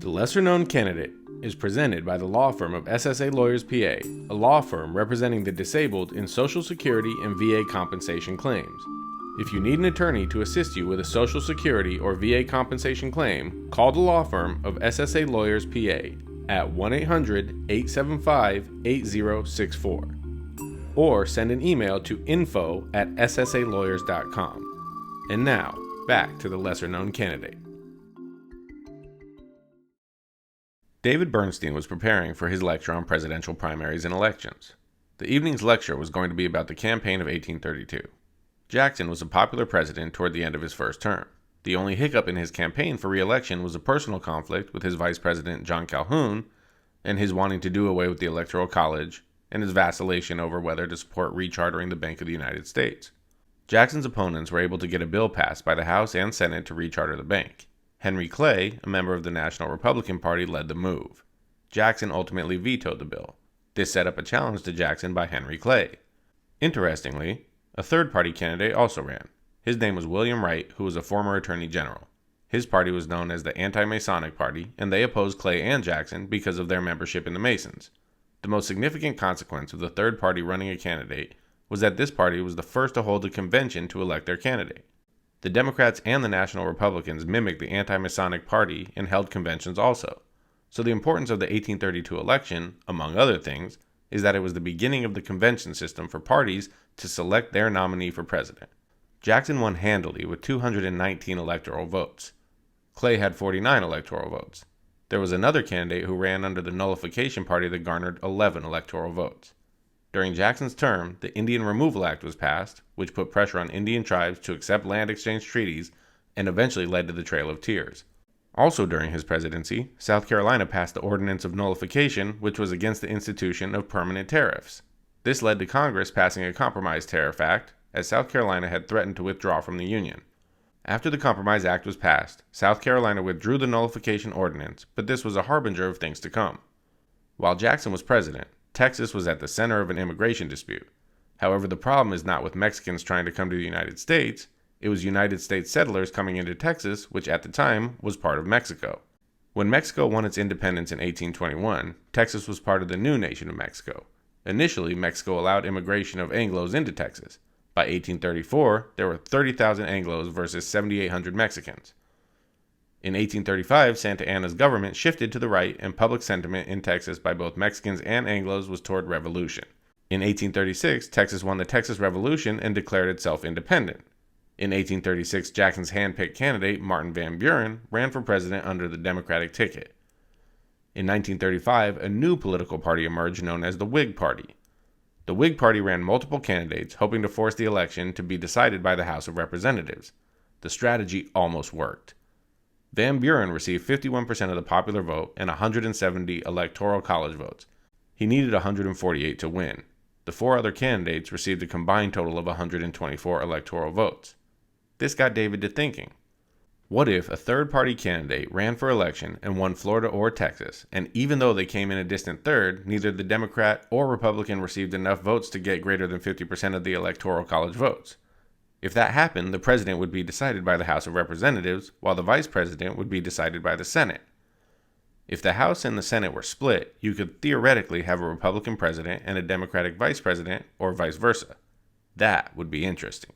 The lesser-known candidate is presented by the law firm of SSA Lawyers PA, a law firm representing the disabled in Social Security and VA compensation claims. If you need an attorney to assist you with a Social Security or VA compensation claim, call the law firm of SSA Lawyers PA at 1-800-875-8064 or send an email to info@ssalawyers.com. And now, back to the lesser-known candidate. David Bernstein was preparing for his lecture on presidential primaries and elections. The evening's lecture was going to be about the campaign of 1832. Jackson was a popular president toward the end of his first term. The only hiccup in his campaign for re-election was a personal conflict with his vice president John Calhoun and his wanting to do away with the Electoral College and his vacillation over whether to support rechartering the Bank of the United States. Jackson's opponents were able to get a bill passed by the House and Senate to recharter the bank. Henry Clay, a member of the National Republican Party, led the move. Jackson ultimately vetoed the bill. This set up a challenge to Jackson by Henry Clay. Interestingly, a third-party candidate also ran. His name was William Wright, who was a former Attorney General. His party was known as the Anti-Masonic Party, and they opposed Clay and Jackson because of their membership in the Masons. The most significant consequence of the third party running a candidate was that this party was the first to hold a convention to elect their candidate. The Democrats and the National Republicans mimicked the Anti-Masonic Party and held conventions also. So the importance of the 1832 election, among other things, is that it was the beginning of the convention system for parties to select their nominee for president. Jackson won handily with 219 electoral votes. Clay had 49 electoral votes. There was another candidate who ran under the nullification party that garnered 11 electoral votes. During Jackson's term, the Indian Removal Act was passed, which put pressure on Indian tribes to accept land exchange treaties and eventually led to the Trail of Tears. Also during his presidency, South Carolina passed the Ordinance of Nullification, which was against the institution of permanent tariffs. This led to Congress passing a Compromise Tariff Act, as South Carolina had threatened to withdraw from the Union. After the Compromise Act was passed, South Carolina withdrew the Nullification Ordinance, but this was a harbinger of things to come. While Jackson was president, Texas was at the center of an immigration dispute. However, the problem is not with Mexicans trying to come to the United States. It was United States settlers coming into Texas, which at the time was part of Mexico. When Mexico won its independence in 1821, Texas was part of the new nation of Mexico. Initially, Mexico allowed immigration of Anglos into Texas. By 1834, there were 30,000 Anglos versus 7,800 Mexicans. In 1835, Santa Anna's government shifted to the right, and public sentiment in Texas by both Mexicans and Anglos was toward revolution. In 1836, Texas won the Texas Revolution and declared itself independent. In 1836, Jackson's hand-picked candidate, Martin Van Buren, ran for president under the Democratic ticket. In 1935, a new political party emerged known as the Whig Party. The Whig Party ran multiple candidates, hoping to force the election to be decided by the House of Representatives. The strategy almost worked. Van Buren received 51% of the popular vote and 170 electoral college votes. He needed 148 to win. The four other candidates received a combined total of 124 electoral votes. This got David to thinking. What if a third-party candidate ran for election and won Florida or Texas, and even though they came in a distant third, neither the Democrat or Republican received enough votes to get greater than 50% of the electoral college votes? If that happened, the president would be decided by the House of Representatives, while the vice president would be decided by the Senate. If the House and the Senate were split, you could theoretically have a Republican president and a Democratic vice president, or vice versa. That would be interesting.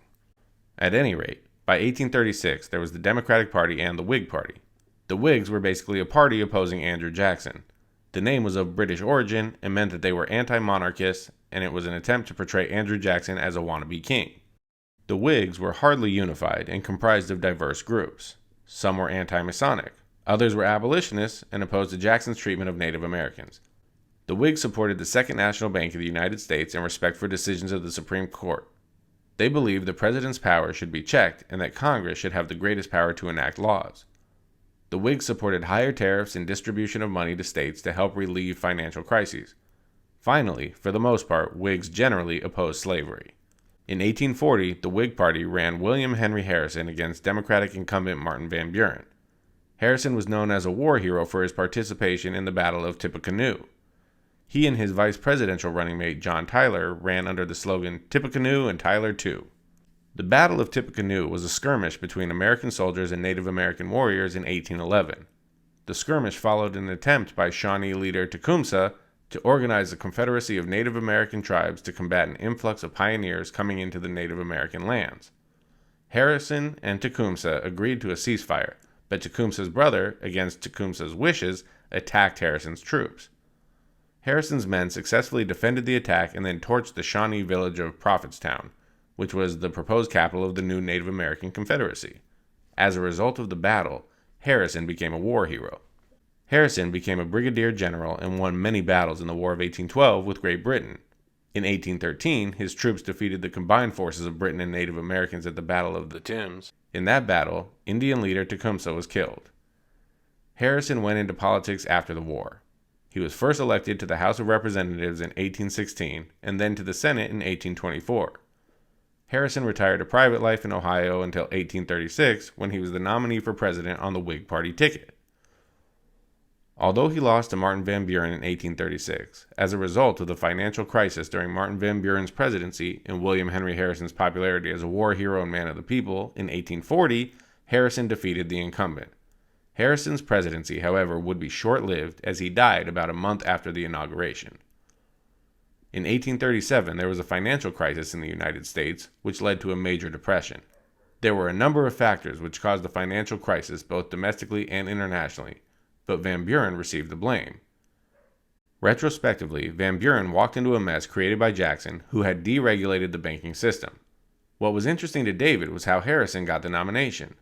At any rate, by 1836, there was the Democratic Party and the Whig Party. The Whigs were basically a party opposing Andrew Jackson. The name was of British origin and meant that they were anti-monarchists, and it was an attempt to portray Andrew Jackson as a wannabe king. The Whigs were hardly unified and comprised of diverse groups. Some were anti-Masonic, others were abolitionists and opposed to Jackson's treatment of Native Americans. The Whigs supported the Second National Bank of the United States and respect for decisions of the Supreme Court. They believed the president's power should be checked and that Congress should have the greatest power to enact laws. The Whigs supported higher tariffs and distribution of money to states to help relieve financial crises. Finally, for the most part, Whigs generally opposed slavery. In 1840, the Whig Party ran William Henry Harrison against Democratic incumbent Martin Van Buren. Harrison was known as a war hero for his participation in the Battle of Tippecanoe. He and his vice presidential running mate John Tyler ran under the slogan "Tippecanoe and Tyler too." The Battle of Tippecanoe was a skirmish between American soldiers and Native American warriors in 1811. The skirmish followed an attempt by Shawnee leader Tecumseh to organize a confederacy of Native American tribes to combat an influx of pioneers coming into the Native American lands. Harrison and Tecumseh agreed to a ceasefire, but Tecumseh's brother, against Tecumseh's wishes, attacked Harrison's troops. Harrison's men successfully defended the attack and then torched the Shawnee village of Prophetstown, which was the proposed capital of the new Native American Confederacy. As a result of the battle, Harrison became a war hero. Harrison became a brigadier general and won many battles in the War of 1812 with Great Britain. In 1813, his troops defeated the combined forces of Britain and Native Americans at the Battle of the Thames. In that battle, Indian leader Tecumseh was killed. Harrison went into politics after the war. He was first elected to the House of Representatives in 1816 and then to the Senate in 1824. Harrison retired to private life in Ohio until 1836, when he was the nominee for president on the Whig Party ticket. Although he lost to Martin Van Buren in 1836, as a result of the financial crisis during Martin Van Buren's presidency and William Henry Harrison's popularity as a war hero and man of the people, in 1840, Harrison defeated the incumbent. Harrison's presidency, however, would be short-lived, as he died about a month after the inauguration. In 1837, there was a financial crisis in the United States, which led to a major depression. There were a number of factors which caused the financial crisis both domestically and internationally, but Van Buren received the blame. Retrospectively, Van Buren walked into a mess created by Jackson, who had deregulated the banking system. What was interesting to David was how Harrison got the nomination.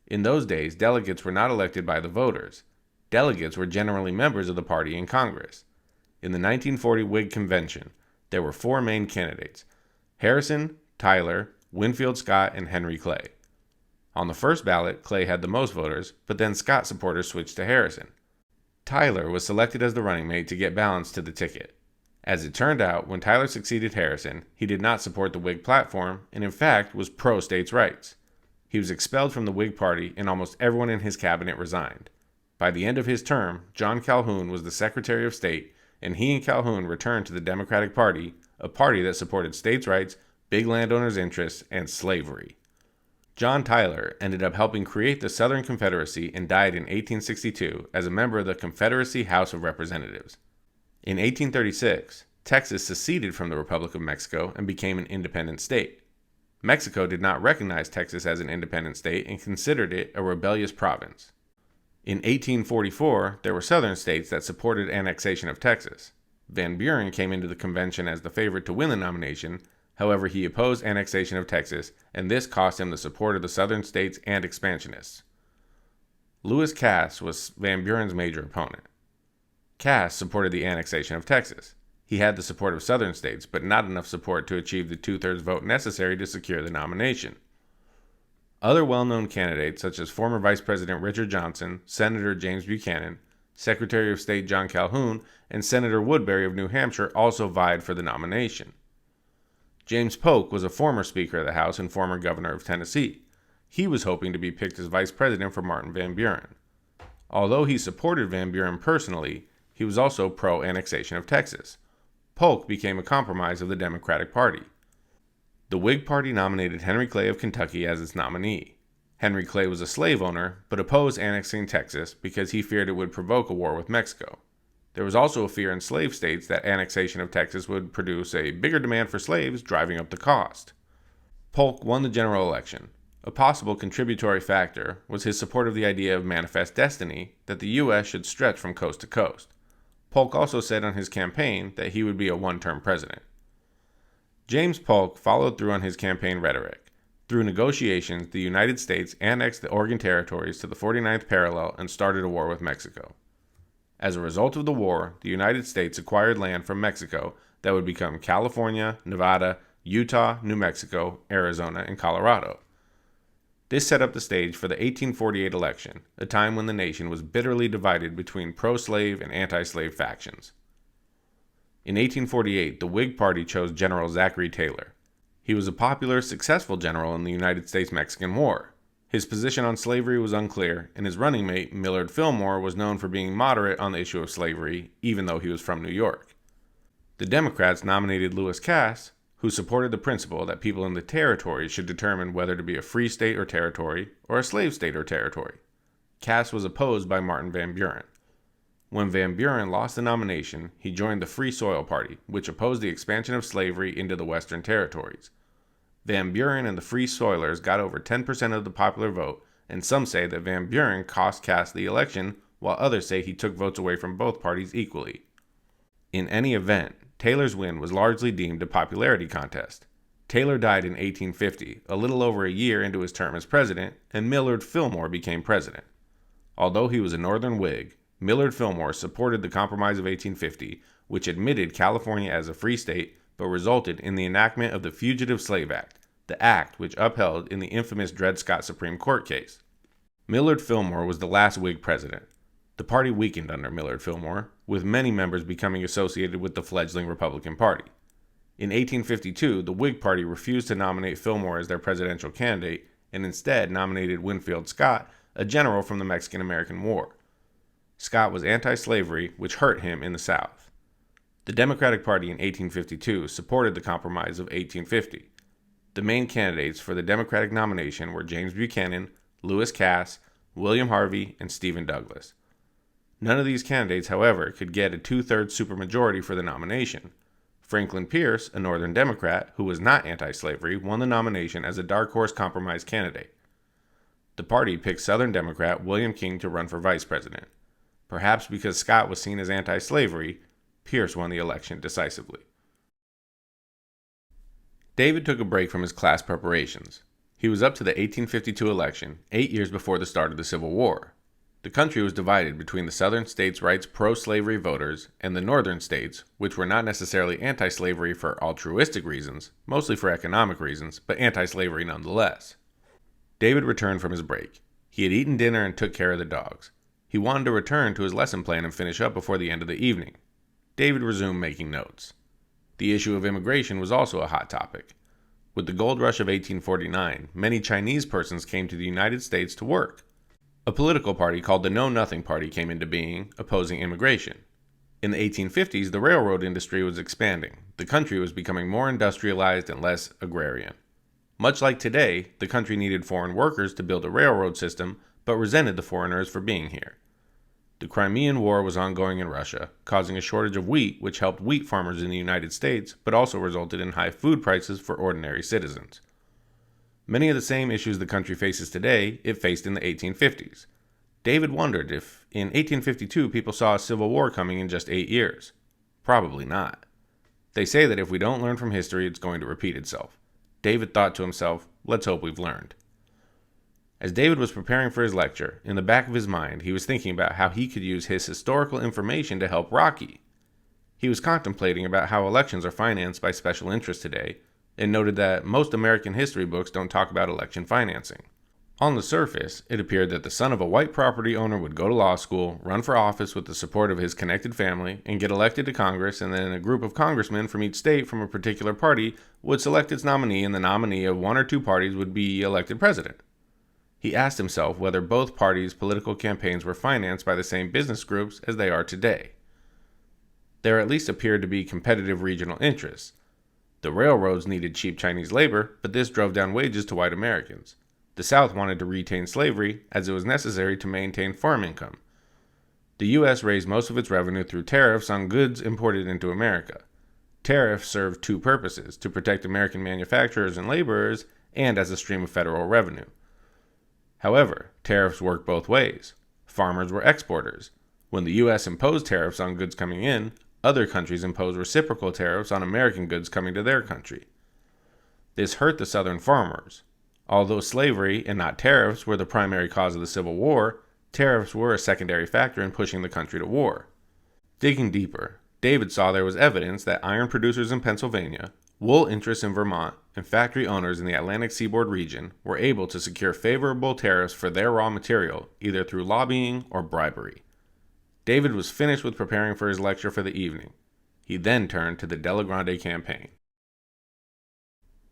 In those days, delegates were not elected by the voters. Delegates were generally members of the party in Congress. In the 1940 Whig Convention, there were 4 main candidates: Harrison, Tyler, Winfield Scott, and Henry Clay. On the first ballot, Clay had the most voters, but then Scott supporters switched to Harrison. Tyler was selected as the running mate to get balance to the ticket. As it turned out, when Tyler succeeded Harrison, he did not support the Whig platform and in fact was pro-states' rights. He was expelled from the Whig Party and almost everyone in his cabinet resigned. By the end of his term, John Calhoun was the Secretary of State, and he and Calhoun returned to the Democratic Party, a party that supported states' rights, big landowners' interests, and slavery. John Tyler ended up helping create the Southern Confederacy and died in 1862 as a member of the Confederacy House of Representatives. In 1836, Texas seceded from the Republic of Mexico and became an independent state. Mexico did not recognize Texas as an independent state and considered it a rebellious province. In 1844, there were southern states that supported annexation of Texas. Van Buren came into the convention as the favorite to win the nomination. However, he opposed annexation of Texas, and this cost him the support of the southern states and expansionists. Lewis Cass was Van Buren's major opponent. Cass supported the annexation of Texas. He had the support of southern states, but not enough support to achieve the 2/3 vote necessary to secure the nomination. Other well-known candidates, such as former Vice President Richard Johnson, Senator James Buchanan, Secretary of State John Calhoun, and Senator Woodbury of New Hampshire, also vied for the nomination. James Polk was a former Speaker of the House and former Governor of Tennessee. He was hoping to be picked as Vice President for Martin Van Buren. Although he supported Van Buren personally, he was also pro-annexation of Texas. Polk became a compromise of the Democratic Party. The Whig Party nominated Henry Clay of Kentucky as its nominee. Henry Clay was a slave owner, but opposed annexing Texas because he feared it would provoke a war with Mexico. There was also a fear in slave states that annexation of Texas would produce a bigger demand for slaves, driving up the cost. Polk won the general election. A possible contributory factor was his support of the idea of manifest destiny, that the U.S. should stretch from coast to coast. Polk also said on his campaign that he would be a one-term president. James Polk followed through on his campaign rhetoric. Through negotiations, the United States annexed the Oregon territories to the 49th parallel and started a war with Mexico. As a result of the war, the United States acquired land from Mexico that would become California, Nevada, Utah, New Mexico, Arizona, and Colorado. This set up the stage for the 1848 election, a time when the nation was bitterly divided between pro-slave and anti-slave factions. In 1848, the Whig Party chose General Zachary Taylor. He was a popular, successful general in the United States-Mexican War. His position on slavery was unclear, and his running mate, Millard Fillmore, was known for being moderate on the issue of slavery, even though he was from New York. The Democrats nominated Lewis Cass, who supported the principle that people in the territories should determine whether to be a free state or territory, or a slave state or territory. Cass was opposed by Martin Van Buren. When Van Buren lost the nomination, he joined the Free Soil Party, which opposed the expansion of slavery into the Western Territories. Van Buren and the Free Soilers got over 10% of the popular vote, and some say that Van Buren cost Cass the election, while others say he took votes away from both parties equally. In any event, Taylor's win was largely deemed a popularity contest. Taylor died in 1850, a little over a year into his term as president, and Millard Fillmore became president. Although he was a Northern Whig, Millard Fillmore supported the Compromise of 1850, which admitted California as a free state, but resulted in the enactment of the Fugitive Slave Act, the act which upheld in the infamous Dred Scott Supreme Court case. Millard Fillmore was the last Whig president. The party weakened under Millard Fillmore, with many members becoming associated with the fledgling Republican Party. In 1852, the Whig Party refused to nominate Fillmore as their presidential candidate and instead nominated Winfield Scott, a general from the Mexican-American War. Scott was anti-slavery, which hurt him in the South. The Democratic Party in 1852 supported the Compromise of 1850. The main candidates for the Democratic nomination were James Buchanan, Lewis Cass, William Harvey, and Stephen Douglas. None of these candidates, however, could get a two-thirds supermajority for the nomination. Franklin Pierce, a Northern Democrat who was not anti-slavery, won the nomination as a dark horse compromise candidate. The party picked Southern Democrat William King to run for vice president. Perhaps because Scott was seen as anti-slavery, Pierce won the election decisively. David took a break from his class preparations. He was up to the 1852 election, 8 years before the start of the Civil War. The country was divided between the Southern states' rights pro-slavery voters and the Northern states, which were not necessarily anti-slavery for altruistic reasons, mostly for economic reasons, but anti-slavery nonetheless. David returned from his break. He had eaten dinner and took care of the dogs. He wanted to return to his lesson plan and finish up before the end of the evening. David resumed making notes. The issue of immigration was also a hot topic. With the gold rush of 1849, many Chinese persons came to the United States to work. A political party called the Know Nothing Party came into being, opposing immigration. In the 1850s, the railroad industry was expanding. The country was becoming more industrialized and less agrarian. Much like today, the country needed foreign workers to build a railroad system, but resented the foreigners for being here. The Crimean War was ongoing in Russia, causing a shortage of wheat, which helped wheat farmers in the United States, but also resulted in high food prices for ordinary citizens. Many of the same issues the country faces today, it faced in the 1850s. David wondered if, in 1852, people saw a civil war coming in just 8 years. Probably not. They say that if we don't learn from history, it's going to repeat itself. David thought to himself, let's hope we've learned. As David was preparing for his lecture, in the back of his mind, he was thinking about how he could use his historical information to help Rocky. He was contemplating about how elections are financed by special interests today, and noted that most American history books don't talk about election financing. On the surface, it appeared that the son of a white property owner would go to law school, run for office with the support of his connected family, and get elected to Congress, and then a group of congressmen from each state from a particular party would select its nominee, and the nominee of one or two parties would be elected president. He asked himself whether both parties' political campaigns were financed by the same business groups as they are today. There at least appeared to be competitive regional interests. The railroads needed cheap Chinese labor, but this drove down wages to white Americans. The South wanted to retain slavery, as it was necessary to maintain farm income. The U.S. raised most of its revenue through tariffs on goods imported into America. Tariffs served two purposes: to protect American manufacturers and laborers, and as a stream of federal revenue. However, tariffs worked both ways. Farmers were exporters. When the U.S. imposed tariffs on goods coming in, other countries imposed reciprocal tariffs on American goods coming to their country. This hurt the Southern farmers. Although slavery and not tariffs were the primary cause of the Civil War, tariffs were a secondary factor in pushing the country to war. Digging deeper, David saw there was evidence that iron producers in Pennsylvania, wool interests in Vermont, and factory owners in the Atlantic seaboard region were able to secure favorable tariffs for their raw material, either through lobbying or bribery. David was finished with preparing for his lecture for the evening. He then turned to the Della Grande campaign.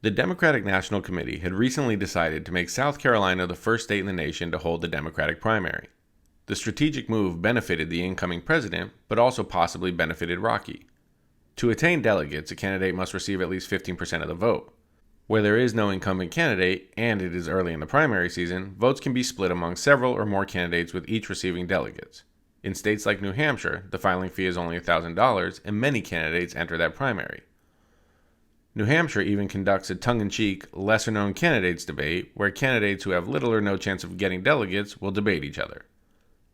The Democratic National Committee had recently decided to make South Carolina the first state in the nation to hold the Democratic primary. The strategic move benefited the incoming president, but also possibly benefited Rocky. To attain delegates, a candidate must receive at least 15% of the vote. Where there is no incumbent candidate, and it is early in the primary season, votes can be split among several or more candidates with each receiving delegates. In states like New Hampshire, the filing fee is only $1,000, and many candidates enter that primary. New Hampshire even conducts a tongue-in-cheek, lesser-known candidates debate where candidates who have little or no chance of getting delegates will debate each other.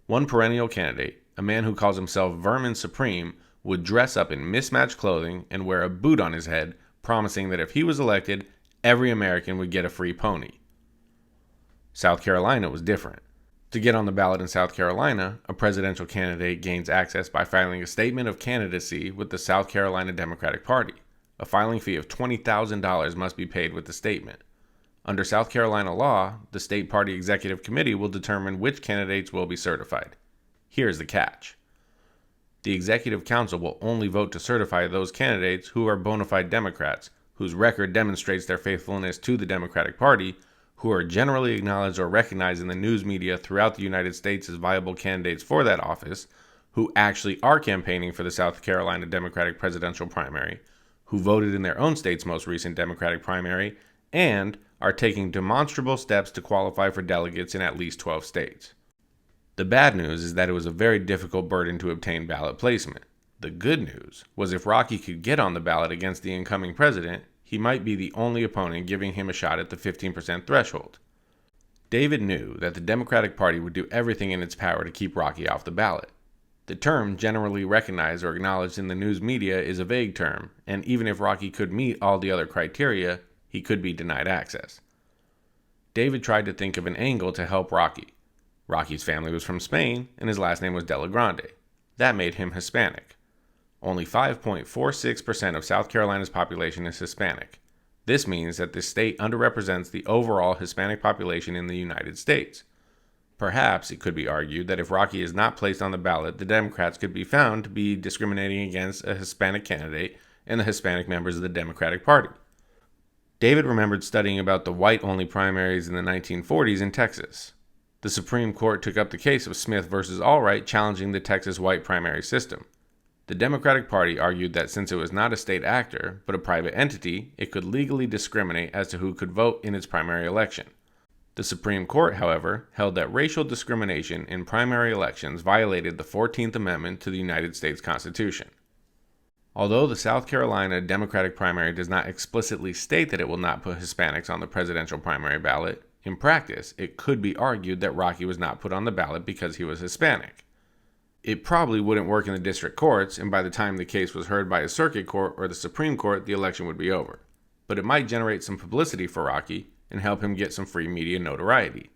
One perennial candidate, a man who calls himself Vermin Supreme, would dress up in mismatched clothing and wear a boot on his head, promising that if he was elected, every American would get a free pony. South Carolina was different. To get on the ballot in South Carolina, a presidential candidate gains access by filing a statement of candidacy with the South Carolina Democratic Party. A filing fee of $20,000 must be paid with the statement. Under South Carolina law, the state party executive committee will determine which candidates will be certified. Here's the catch. The executive council will only vote to certify those candidates who are bona fide Democrats, whose record demonstrates their faithfulness to the Democratic Party, who are generally acknowledged or recognized in the news media throughout the United States as viable candidates for that office, who actually are campaigning for the South Carolina Democratic presidential primary, who voted in their own state's most recent Democratic primary, and are taking demonstrable steps to qualify for delegates in at least 12 states. The bad news is that it was a very difficult burden to obtain ballot placement. The good news was if Rocky could get on the ballot against the incoming president, he might be the only opponent giving him a shot at the 15% threshold. David knew that the Democratic Party would do everything in its power to keep Rocky off the ballot. The term generally recognized or acknowledged in the news media is a vague term, and even if Rocky could meet all the other criteria, he could be denied access. David tried to think of an angle to help Rocky. Rocky's family was from Spain, and his last name was De La Grande. That made him Hispanic. Only 5.46% of South Carolina's population is Hispanic. This means that the state underrepresents the overall Hispanic population in the United States. Perhaps it could be argued that if Rocky is not placed on the ballot, the Democrats could be found to be discriminating against a Hispanic candidate and the Hispanic members of the Democratic Party. David remembered studying about the white-only primaries in the 1940s in Texas. The Supreme Court took up the case of Smith versus Allwright challenging the Texas white primary system. The Democratic Party argued that since it was not a state actor, but a private entity, it could legally discriminate as to who could vote in its primary election. The Supreme Court, however, held that racial discrimination in primary elections violated the 14th Amendment to the United States Constitution. Although the South Carolina Democratic primary does not explicitly state that it will not put Hispanics on the presidential primary ballot, in practice, it could be argued that Rocky was not put on the ballot because he was Hispanic. It probably wouldn't work in the district courts, and by the time the case was heard by a circuit court or the Supreme Court, the election would be over. But it might generate some publicity for Rocky and help him get some free media notoriety.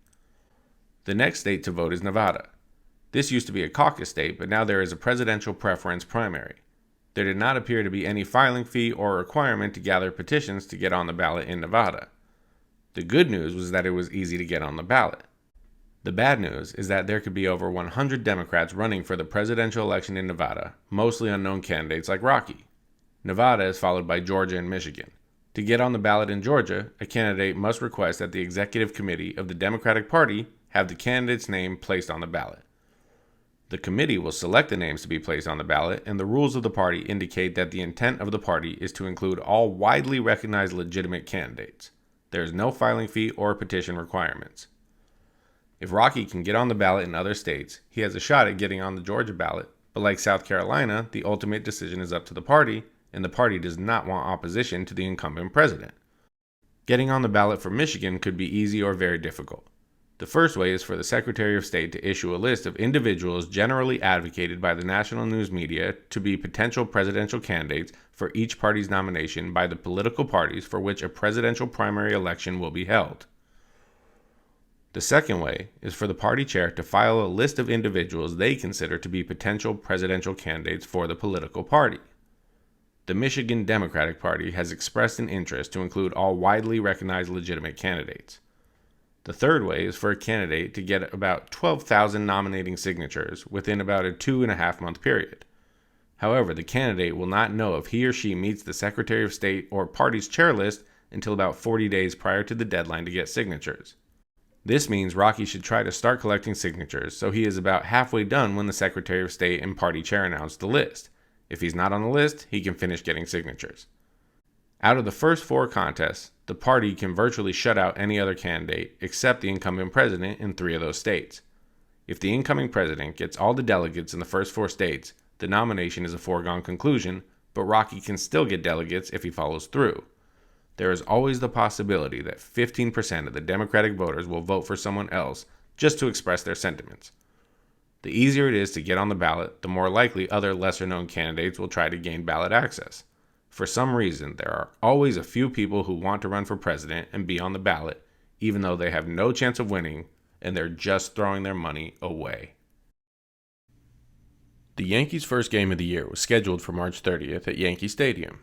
The next state to vote is Nevada. This used to be a caucus state, but now there is a presidential preference primary. There did not appear to be any filing fee or requirement to gather petitions to get on the ballot in Nevada. The good news was that it was easy to get on the ballot. The bad news is that there could be over 100 Democrats running for the presidential election in Nevada, mostly unknown candidates like Rocky. Nevada is followed by Georgia and Michigan. To get on the ballot in Georgia, a candidate must request that the executive committee of the Democratic Party have the candidate's name placed on the ballot. The committee will select the names to be placed on the ballot, and the rules of the party indicate that the intent of the party is to include all widely recognized legitimate candidates. There is no filing fee or petition requirements. If Rocky can get on the ballot in other states, he has a shot at getting on the Georgia ballot, but like South Carolina, the ultimate decision is up to the party, and the party does not want opposition to the incumbent president. Getting on the ballot for Michigan could be easy or very difficult. The first way is for the Secretary of State to issue a list of individuals generally advocated by the national news media to be potential presidential candidates for each party's nomination by the political parties for which a presidential primary election will be held. The second way is for the party chair to file a list of individuals they consider to be potential presidential candidates for the political party. The Michigan Democratic Party has expressed an interest to include all widely recognized legitimate candidates. The third way is for a candidate to get about 12,000 nominating signatures within about a 2.5-month period. However, the candidate will not know if he or she meets the Secretary of State or party's chair list until about 40 days prior to the deadline to get signatures. This means Rocky should try to start collecting signatures so he is about halfway done when the Secretary of State and party chair announce the list. If he's not on the list, he can finish getting signatures. Out of the first 4 contests, the party can virtually shut out any other candidate except the incumbent president in 3 of those states. If the incoming president gets all the delegates in the first 4 states, the nomination is a foregone conclusion, but Rocky can still get delegates if he follows through. There is always the possibility that 15% of the Democratic voters will vote for someone else just to express their sentiments. The easier it is to get on the ballot, the more likely other lesser-known candidates will try to gain ballot access. For some reason, there are always a few people who want to run for president and be on the ballot, even though they have no chance of winning, and they're just throwing their money away. The Yankees' first game of the year was scheduled for March 30th at Yankee Stadium.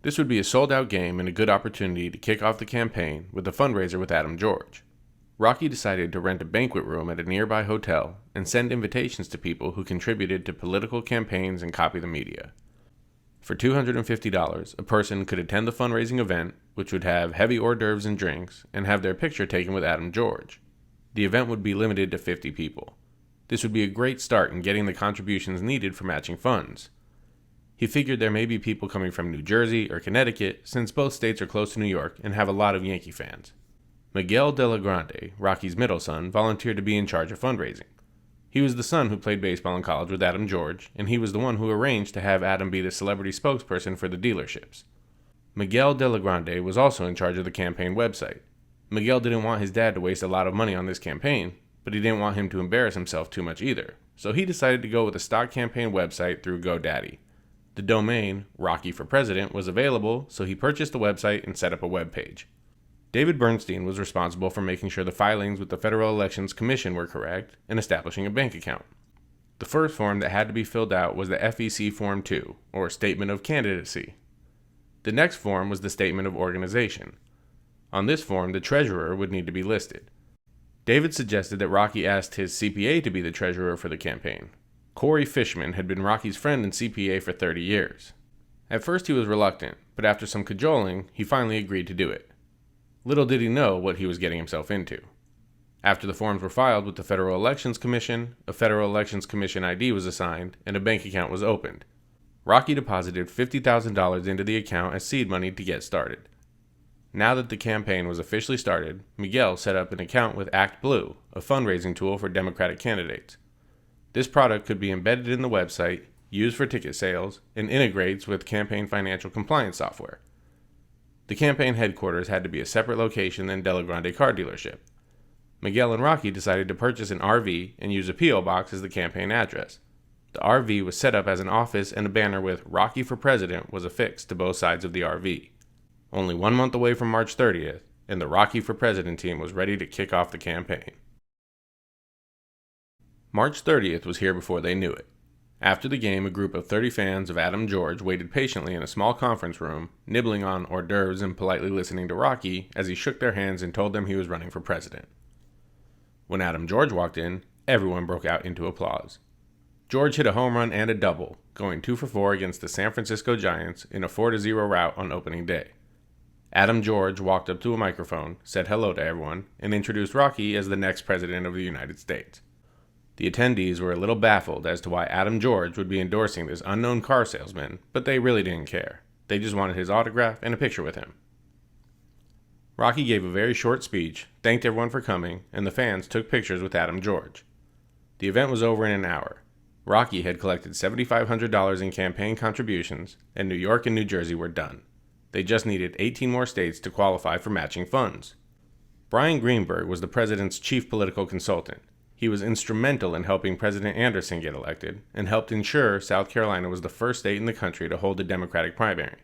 This would be a sold-out game and a good opportunity to kick off the campaign with a fundraiser with Adam George. Rocky decided to rent a banquet room at a nearby hotel and send invitations to people who contributed to political campaigns and copy the media. For $250, a person could attend the fundraising event, which would have heavy hors d'oeuvres and drinks, and have their picture taken with Adam George. The event would be limited to 50 people. This would be a great start in getting the contributions needed for matching funds. He figured there may be people coming from New Jersey or Connecticut, since both states are close to New York and have a lot of Yankee fans. Miguel de la Grande, Rocky's middle son, volunteered to be in charge of fundraising. He was the son who played baseball in college with Adam George, and he was the one who arranged to have Adam be the celebrity spokesperson for the dealerships. Miguel de la Grande was also in charge of the campaign website. Miguel didn't want his dad to waste a lot of money on this campaign, but he didn't want him to embarrass himself too much either, so he decided to go with a stock campaign website through GoDaddy. The domain, Rocky for President, was available, so he purchased the website and set up a web page. David Bernstein was responsible for making sure the filings with the Federal Elections Commission were correct and establishing a bank account. The first form that had to be filled out was the FEC Form 2, or Statement of Candidacy. The next form was the Statement of Organization. On this form, the treasurer would need to be listed. David suggested that Rocky asked his CPA to be the treasurer for the campaign. Corey Fishman had been Rocky's friend and CPA for 30 years. At first he was reluctant, but after some cajoling, he finally agreed to do it. Little did he know what he was getting himself into. After the forms were filed with the Federal Elections Commission, a Federal Elections Commission ID was assigned, and a bank account was opened. Rocky deposited $50,000 into the account as seed money to get started. Now that the campaign was officially started, Miguel set up an account with ActBlue, a fundraising tool for Democratic candidates. This product could be embedded in the website, used for ticket sales, and integrates with campaign financial compliance software. The campaign headquarters had to be a separate location than De La Grande car dealership. Miguel and Rocky decided to purchase an RV and use a P.O. box as the campaign address. The RV was set up as an office, and a banner with Rocky for President was affixed to both sides of the RV. Only 1 month away from March 30th, and the Rocky for President team was ready to kick off the campaign. March 30th was here before they knew it. After the game, a group of 30 fans of Adam George waited patiently in a small conference room, nibbling on hors d'oeuvres and politely listening to Rocky as he shook their hands and told them he was running for president. When Adam George walked in, everyone broke out into applause. George hit a home run and a double, going 2 for 4 against the San Francisco Giants in a 4-0 rout on opening day. Adam George walked up to a microphone, said hello to everyone, and introduced Rocky as the next president of the United States. The attendees were a little baffled as to why Adam George would be endorsing this unknown car salesman, but they really didn't care. They just wanted his autograph and a picture with him. Rocky gave a very short speech, thanked everyone for coming, and the fans took pictures with Adam George. The event was over in an hour. Rocky had collected $7,500 in campaign contributions, and New York and New Jersey were done. They just needed 18 more states to qualify for matching funds. Brian Greenberg was the president's chief political consultant. He was instrumental in helping President Anderson get elected, and helped ensure South Carolina was the first state in the country to hold a Democratic primary.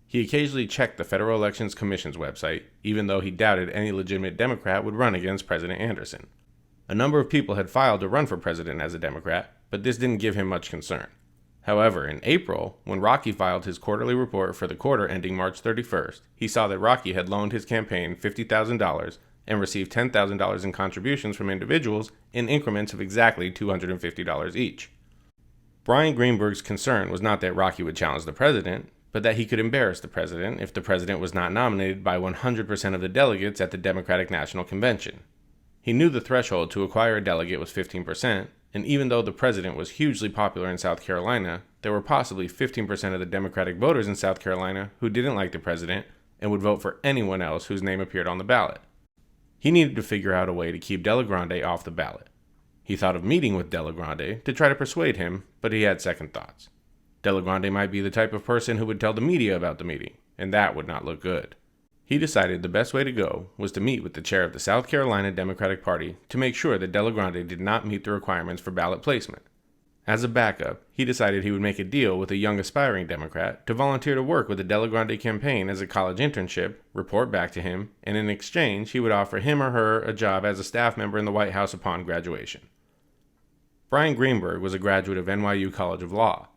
He occasionally checked the Federal Elections Commission's website, even though he doubted any legitimate Democrat would run against President Anderson. A number of people had filed to run for president as a Democrat, but this didn't give him much concern. However, in April, when Rocky filed his quarterly report for the quarter ending March 31st, he saw that Rocky had loaned his campaign $50,000 and received $10,000 in contributions from individuals in increments of exactly $250 each. Brian Greenberg's concern was not that Rocky would challenge the president, but that he could embarrass the president if the president was not nominated by 100% of the delegates at the Democratic National Convention. He knew the threshold to acquire a delegate was 15%, and even though the president was hugely popular in South Carolina, there were possibly 15% of the Democratic voters in South Carolina who didn't like the president and would vote for anyone else whose name appeared on the ballot. He needed to figure out a way to keep Della Grande off the ballot. He thought of meeting with Della Grande to try to persuade him, but he had second thoughts. Della Grande might be the type of person who would tell the media about the meeting, and that would not look good. He decided the best way to go was to meet with the chair of the South Carolina Democratic Party to make sure that Della Grande did not meet the requirements for ballot placement. As a backup, he decided he would make a deal with a young aspiring Democrat to volunteer to work with the Della Grande campaign as a college internship, report back to him, and in exchange he would offer him or her a job as a staff member in the White House upon graduation. Brian Greenberg was a graduate of NYU College of Law.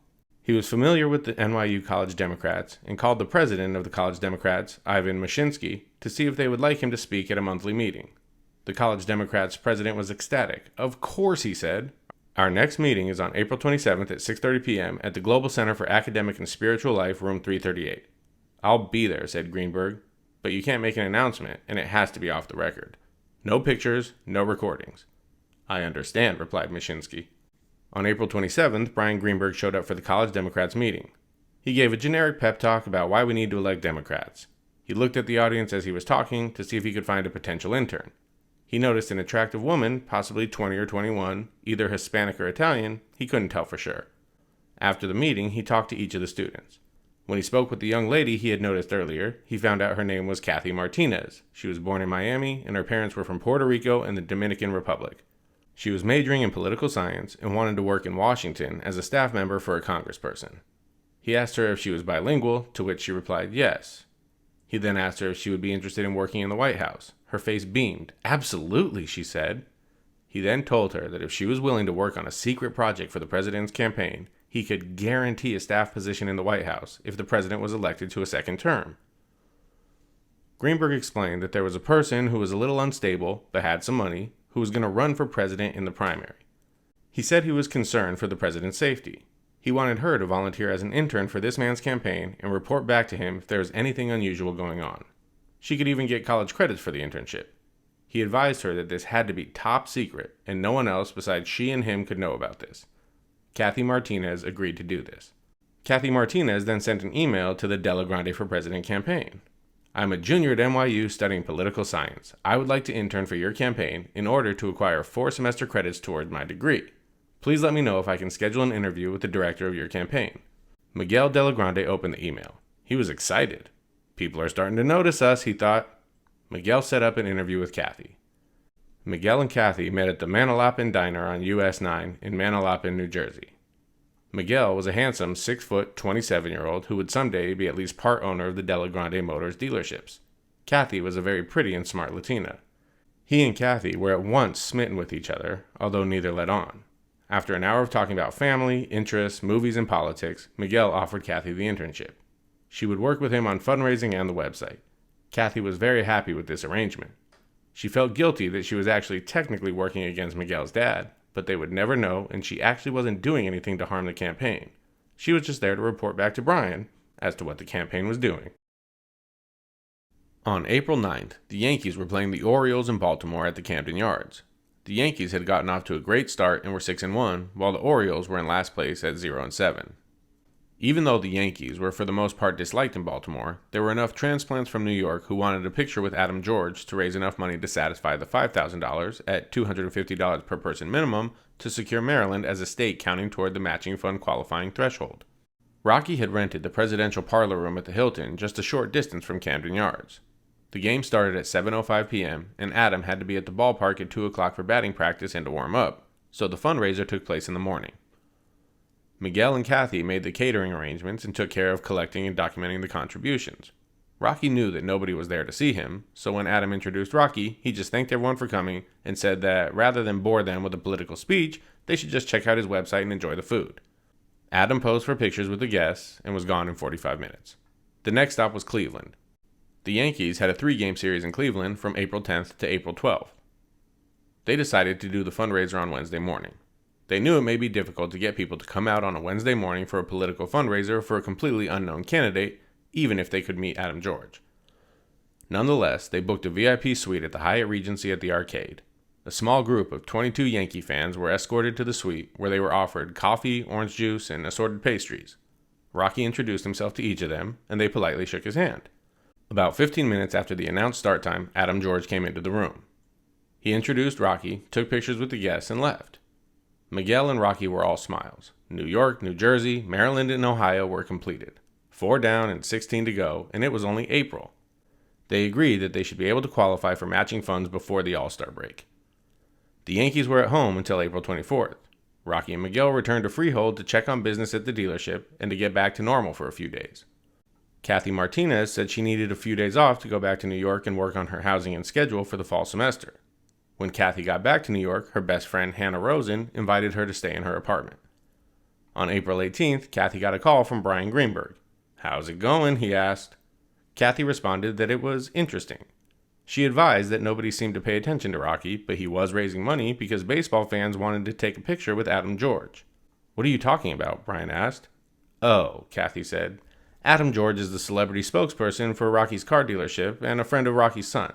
He was familiar with the NYU College Democrats and called the president of the College Democrats, Ivan Mashinsky, to see if they would like him to speak at a monthly meeting. The College Democrats president was ecstatic. "Of course," he said. "Our next meeting is on April 27th at 6:30 p.m. at the Global Center for Academic and Spiritual Life, room 338. "I'll be there," said Greenberg, "but you can't make an announcement, and it has to be off the record. No pictures, no recordings." "I understand," replied Mashinsky. On April 27th, Brian Greenberg showed up for the College Democrats meeting. He gave a generic pep talk about why we need to elect Democrats. He looked at the audience as he was talking to see if he could find a potential intern. He noticed an attractive woman, possibly 20 or 21, either Hispanic or Italian, he couldn't tell for sure. After the meeting, he talked to each of the students. When he spoke with the young lady he had noticed earlier, he found out her name was Kathy Martinez. She was born in Miami, and her parents were from Puerto Rico and the Dominican Republic. She was majoring in political science and wanted to work in Washington as a staff member for a congressperson. He asked her if she was bilingual, to which she replied yes. He then asked her if she would be interested in working in the White House. Her face beamed. "Absolutely," she said. He then told her that if she was willing to work on a secret project for the president's campaign, he could guarantee a staff position in the White House if the president was elected to a second term. Greenberg explained that there was a person who was a little unstable but had some money who was going to run for president in the primary. He said he was concerned for the president's safety. He wanted her to volunteer as an intern for this man's campaign and report back to him if there was anything unusual going on. She could even get college credits for the internship. He advised her that this had to be top secret and no one else besides she and him could know about this. Kathy Martinez agreed to do this. Kathy Martinez then sent an email to the Della Grande for President campaign. "I'm a junior at NYU studying political science. I would like to intern for your campaign in order to acquire 4 semester credits toward my degree. Please let me know if I can schedule an interview with the director of your campaign." Miguel Della Grande opened the email. He was excited. People are starting to notice us, he thought. Miguel set up an interview with Kathy. Miguel and Kathy met at the Manalapan Diner on US 9 in Manalapan, New Jersey. Miguel was a handsome 6-foot, 27-year-old who would someday be at least part owner of the Della Grande Motors dealerships. Kathy was a very pretty and smart Latina. He and Kathy were at once smitten with each other, although neither led on. After an hour of talking about family, interests, movies, and politics, Miguel offered Kathy the internship. She would work with him on fundraising and the website. Kathy was very happy with this arrangement. She felt guilty that she was actually technically working against Miguel's dad, but they would never know, and she actually wasn't doing anything to harm the campaign. She was just there to report back to Brian as to what the campaign was doing. On April 9th, the Yankees were playing the Orioles in Baltimore at the Camden Yards. The Yankees had gotten off to a great start and were 6-1, while the Orioles were in last place at 0-7. Even though the Yankees were for the most part disliked in Baltimore, there were enough transplants from New York who wanted a picture with Adam George to raise enough money to satisfy the $5,000 at $250 per person minimum to secure Maryland as a state counting toward the matching fund qualifying threshold. Rocky had rented the presidential parlor room at the Hilton just a short distance from Camden Yards. The game started at 7:05 p.m., and Adam had to be at the ballpark at 2 o'clock for batting practice and to warm up, so the fundraiser took place in the morning. Miguel and Kathy made the catering arrangements and took care of collecting and documenting the contributions. Rocky knew that nobody was there to see him, so when Adam introduced Rocky, he just thanked everyone for coming and said that rather than bore them with a political speech, they should just check out his website and enjoy the food. Adam posed for pictures with the guests and was gone in 45 minutes. The next stop was Cleveland. The Yankees had a 3-game series in Cleveland from April 10th to April 12th. They decided to do the fundraiser on Wednesday morning. They knew it may be difficult to get people to come out on a Wednesday morning for a political fundraiser for a completely unknown candidate, even if they could meet Adam George. Nonetheless, they booked a VIP suite at the Hyatt Regency at the Arcade. A small group of 22 Yankee fans were escorted to the suite, where they were offered coffee, orange juice, and assorted pastries. Rocky introduced himself to each of them, and they politely shook his hand. About 15 minutes after the announced start time, Adam George came into the room. He introduced Rocky, took pictures with the guests, and left. Miguel and Rocky were all smiles. New York, New Jersey, Maryland, and Ohio were completed. 4 down and 16 to go, and it was only April. They agreed that they should be able to qualify for matching funds before the All-Star break. The Yankees were at home until April 24th. Rocky and Miguel returned to Freehold to check on business at the dealership and to get back to normal for a few days. Kathy Martinez said she needed a few days off to go back to New York and work on her housing and schedule for the fall semester. When Kathy got back to New York, her best friend Hannah Rosen invited her to stay in her apartment. On April 18th, Kathy got a call from Brian Greenberg. "How's it going?" he asked. Kathy responded that it was interesting. She advised that nobody seemed to pay attention to Rocky, but he was raising money because baseball fans wanted to take a picture with Adam George. "What are you talking about?" Brian asked. "Oh," Kathy said. "Adam George is the celebrity spokesperson for Rocky's car dealership and a friend of Rocky's son.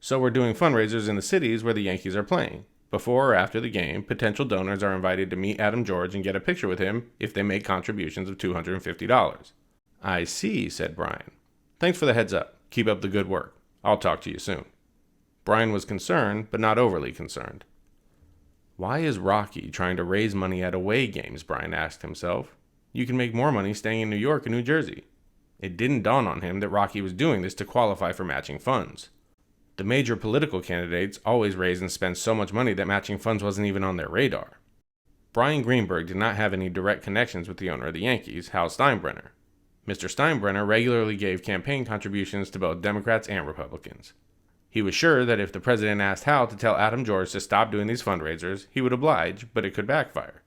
So we're doing fundraisers in the cities where the Yankees are playing. Before or after the game, potential donors are invited to meet Adam George and get a picture with him if they make contributions of $250. "I see," said Brian. "Thanks for the heads up. Keep up the good work. I'll talk to you soon." Brian was concerned, but not overly concerned. Why is Rocky trying to raise money at away games? Brian asked himself. You can make more money staying in New York and New Jersey. It didn't dawn on him that Rocky was doing this to qualify for matching funds. The major political candidates always raise and spend so much money that matching funds wasn't even on their radar. Brian Greenberg did not have any direct connections with the owner of the Yankees, Hal Steinbrenner. Mr. Steinbrenner regularly gave campaign contributions to both Democrats and Republicans. He was sure that if the president asked Hal to tell Adam George to stop doing these fundraisers, he would oblige, but it could backfire.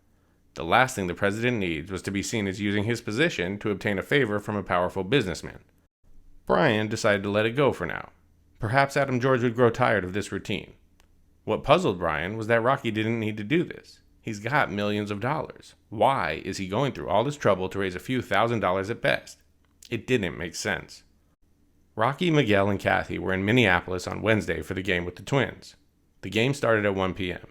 The last thing the president needs was to be seen as using his position to obtain a favor from a powerful businessman. Brian decided to let it go for now. Perhaps Adam George would grow tired of this routine. What puzzled Brian was that Rocky didn't need to do this. He's got millions of dollars. Why is he going through all this trouble to raise a few $1,000s at best? It didn't make sense. Rocky, Miguel, and Kathy were in Minneapolis on Wednesday for the game with the Twins. The game started at 1 p.m.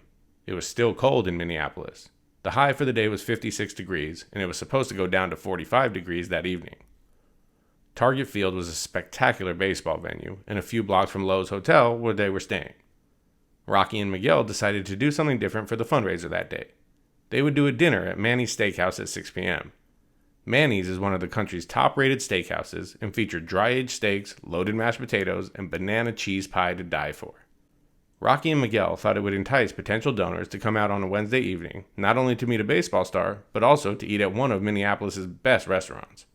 It was still cold in Minneapolis. The high for the day was 56 degrees, and it was supposed to go down to 45 degrees that evening. Target Field was a spectacular baseball venue, and a few blocks from Lowe's Hotel where they were staying. Rocky and Miguel decided to do something different for the fundraiser that day. They would do a dinner at Manny's Steakhouse at 6 p.m. Manny's is one of the country's top-rated steakhouses and featured dry-aged steaks, loaded mashed potatoes, and banana cheese pie to die for. Rocky and Miguel thought it would entice potential donors to come out on a Wednesday evening, not only to meet a baseball star, but also to eat at one of Minneapolis' best restaurants.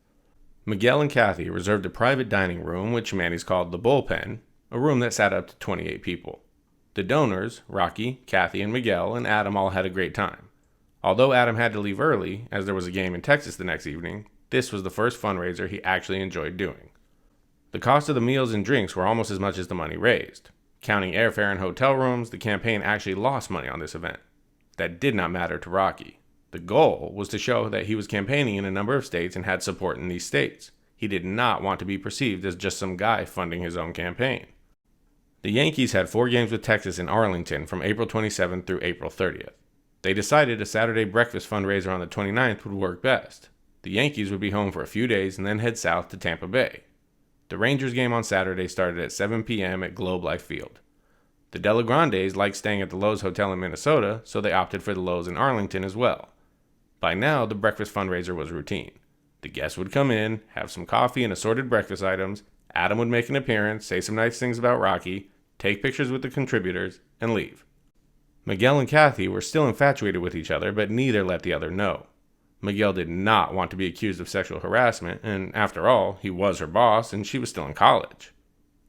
Miguel and Kathy reserved a private dining room, which Manny's called the Bullpen, a room that sat up to 28 people. The donors, Rocky, Kathy, and Miguel, and Adam all had a great time. Although Adam had to leave early, as there was a game in Texas the next evening, this was the first fundraiser he actually enjoyed doing. The cost of the meals and drinks were almost as much as the money raised. Counting airfare and hotel rooms, the campaign actually lost money on this event. That did not matter to Rocky. The goal was to show that he was campaigning in a number of states and had support in these states. He did not want to be perceived as just some guy funding his own campaign. The Yankees had 4 games with Texas in Arlington from April 27th through April 30th. They decided a Saturday breakfast fundraiser on the 29th would work best. The Yankees would be home for a few days and then head south to Tampa Bay. The Rangers game on Saturday started at 7 p.m. at Globe Life Field. The Della Grandes liked staying at the Lowe's Hotel in Minnesota, so they opted for the Lowe's in Arlington as well. By now, the breakfast fundraiser was routine. The guests would come in, have some coffee and assorted breakfast items, Adam would make an appearance, say some nice things about Rocky, take pictures with the contributors, and leave. Miguel and Kathy were still infatuated with each other, but neither let the other know. Miguel did not want to be accused of sexual harassment, and after all, he was her boss and she was still in college.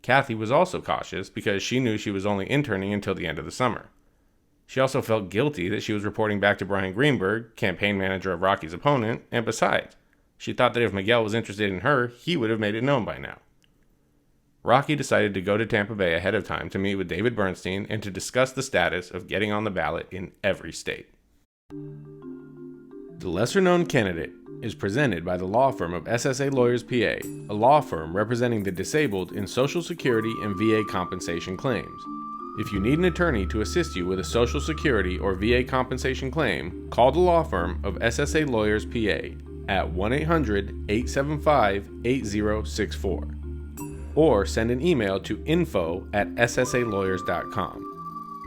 Kathy was also cautious because she knew she was only interning until the end of the summer. She also felt guilty that she was reporting back to Brian Greenberg, campaign manager of Rocky's opponent, and besides, she thought that if Miguel was interested in her, he would have made it known by now. Rocky decided to go to Tampa Bay ahead of time to meet with David Bernstein and to discuss the status of getting on the ballot in every state. The lesser-known candidate is presented by the law firm of SSA Lawyers PA, a law firm representing the disabled in Social Security and VA compensation claims. If you need an attorney to assist you with a Social Security or VA compensation claim, call the law firm of SSA Lawyers PA at 1-800-875-8064. or send an email to info@ssalawyers.com.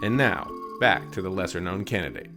And now, back to the lesser-known candidate.